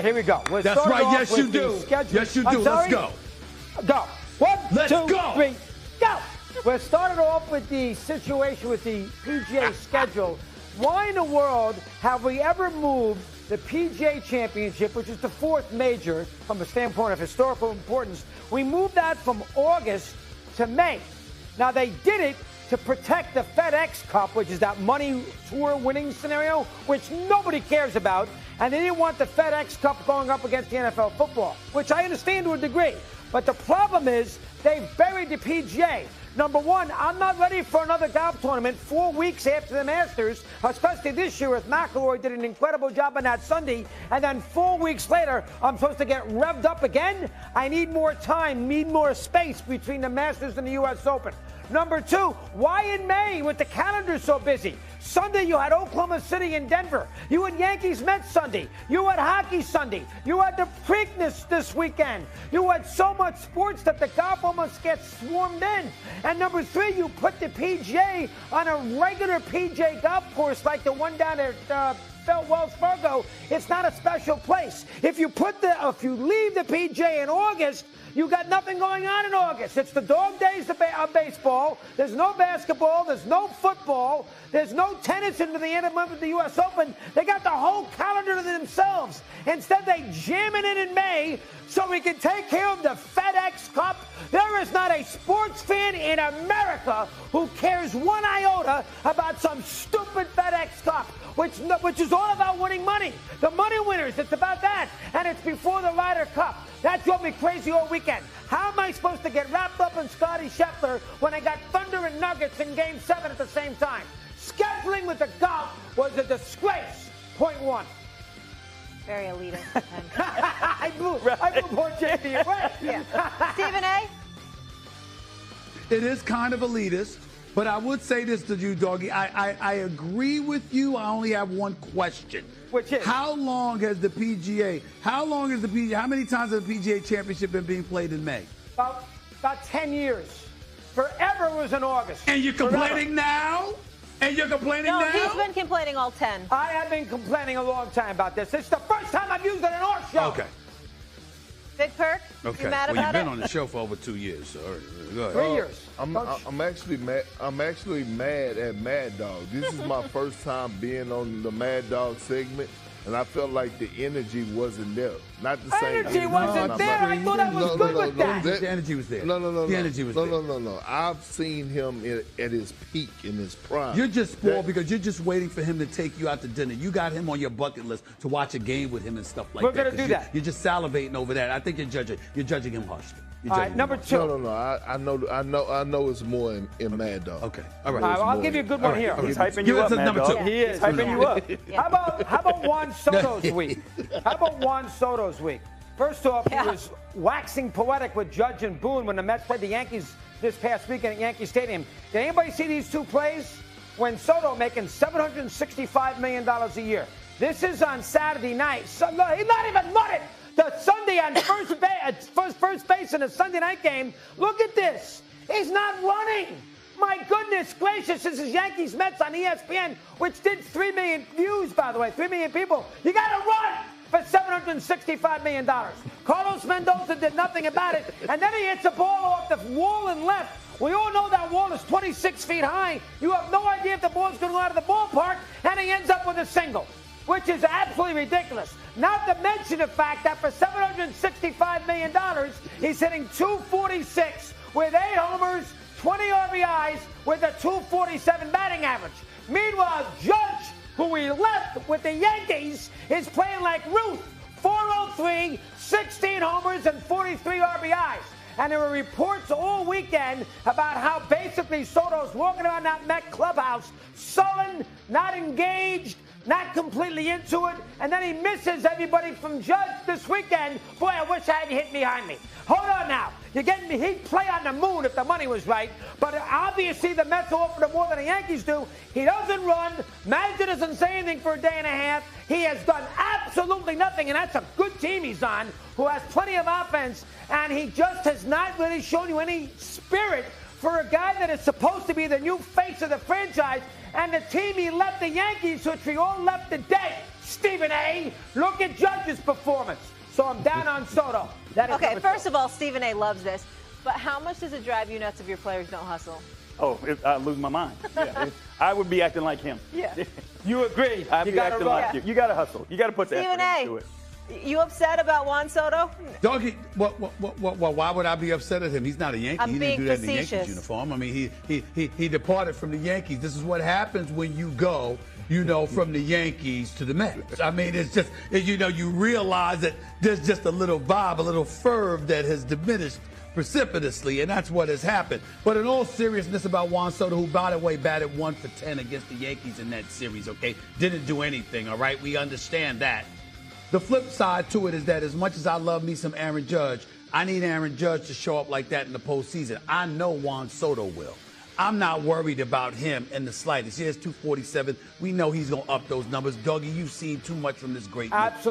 Here we go. That's right. Yes, you do. Yes, you do. Let's go. Go. One, Let's two, go. three, go. We're starting off with the situation with the PGA schedule. Why in the world have we ever moved the PGA Championship, which is the fourth major from a standpoint of historical importance? We moved that from August to May. Now, they did it to protect the FedEx Cup, which is that money tour winning scenario, which nobody cares about. And they didn't want the FedEx Cup going up against the NFL football, which I understand to a degree. But the problem is they've buried the PGA. Number one, I'm not ready for another golf tournament 4 weeks after the Masters, especially this year as McIlroy did an incredible job on that Sunday. And then 4 weeks later, I'm supposed to get revved up again? I need more time, need more space between the Masters and the U.S. Open. Number two, why in May with the calendar so busy? Sunday, you had Oklahoma City and Denver. You had Yankees-Mets Sunday. You had hockey Sunday. You had the Preakness this weekend. You had so much sports that the golf almost gets swarmed in. And number three, you put the PGA on a regular PGA golf course like the one down at Wells Fargo. It's not a special place. If you leave the PGA in August, you got nothing going on in August. It's the dog days of baseball. There's no basketball. There's no football. There's no tennis into the end of the month of the U.S. Open. They got the whole calendar to themselves. Instead, they jam it in May so we can take care of the FedEx Cup. There is not a sports fan in America who cares one iota about some stupid FedEx Cup, which is all about winning money. The money winners, it's about that. And it's before the Ryder Cup. That drove me crazy all weekend. How am I supposed to get wrapped up in Scotty Scheffler when I got Thunder and Nuggets in Game 7 at the same time? Scheduling with the golf was a disgrace. Point one. Very elitist. I blew poor JP away. Yeah. Stephen A? It is kind of elitist, but I would say this to you, Doggy. I agree with you. I only have one question. Which is? How many times has the PGA Championship been being played in May? About 10 years. Forever was in August. And you're complaining now? And you're complaining now? No, he's been complaining all 10. I have been complaining a long time about this. It's the first time I've used it in our show. Okay. Big Perk, okay. You mad well, about you've been on the show for over 2 years. So go ahead. 3 years. I'm actually mad. I'm actually mad at Mad Dog. This is my first time being on the Mad Dog segment, and I felt like the energy wasn't there. Not the same. Energy wasn't there. I thought I was good with that. The energy was there. No. The energy was there. No. I've seen him at his peak, in his prime. You're just spoiled because you're just waiting for him to take you out to dinner. You got him on your bucket list to watch a game with him and stuff like that. We're gonna do that. You're just salivating over that. I think you're judging him harshly. All right, number two. No. I know it's more in Mad Dog. Okay. All right. I'll give you a good one here. He's hyping you up, number two. He is hyping you up. How about Juan Soto's week? How about Juan Soto's week? First off, he was waxing poetic with Judge and Boone when the Mets played the Yankees this past weekend at Yankee Stadium. Did anybody see these two plays? When Soto making $765 million a year. This is on Saturday night. So, no, he's not even running. The Sunday on first base in a Sunday night game. Look at this. He's not running. My goodness gracious, this is Yankees-Mets on ESPN, which did 3 million views, by the way, 3 million people. You got to run for $765 million. Carlos Mendoza did nothing about it, and then he hits a ball off the wall and left. We all know that wall is 26 feet high. You have no idea if the ball's going to go out of the ballpark, and he ends up with a single, which is absolutely ridiculous. Not to mention the fact that for $765 million, he's hitting 246 with 8 homers, 20 RBIs with a 247 batting average. Meanwhile, Judge, who we left with the Yankees, is playing like Ruth. 403, 16 homers, and 43 RBIs. And there were reports all weekend about how basically Soto's walking around that Met clubhouse, sullen, not engaged, not completely into it, and then he misses everybody from Judge this weekend. Boy, I wish I hadn't hit behind me. Hold on now. You're getting me. He'd play on the moon if the money was right, but obviously the Mets offer him more than the Yankees do. He doesn't run. Manager doesn't say anything for a day and a half. He has done absolutely nothing, and that's a good team he's on, who has plenty of offense, and he just has not really shown you any spirit for a guy that is supposed to be the new face of the franchise. And the team he left, the Yankees, which we all left today, Stephen A. Look at Judge's performance. So I'm down on Soto. That is Okay, number first two. of all, Stephen A. loves this. But how much does it drive you nuts if your players don't hustle? Oh, I lose my mind. Yeah, I would be acting like him. Yeah. You agree. I'd You be got to acting like you. You got to hustle. You got to put the Stephen effort A., into it. you upset about Juan Soto? Doggy, why would I be upset at him? He's not a Yankee. I'm He didn't being do that in the facetious. Yankees uniform. I mean, he departed from the Yankees. This is what happens when you go, from the Yankees to the Mets. I mean, it's just, you realize that there's just a little vibe, a little fervor that has diminished precipitously, and that's what has happened. But in all seriousness about Juan Soto, who, by the way, batted 1 for 10 against the Yankees in that series, okay? Didn't do anything, all right? We understand that. The flip side to it is that as much as I love me some Aaron Judge, I need Aaron Judge to show up like that in the postseason. I know Juan Soto will. I'm not worried about him in the slightest. He has 247. We know he's going to up those numbers. Dougie, you've seen too much from this great man. Absolutely.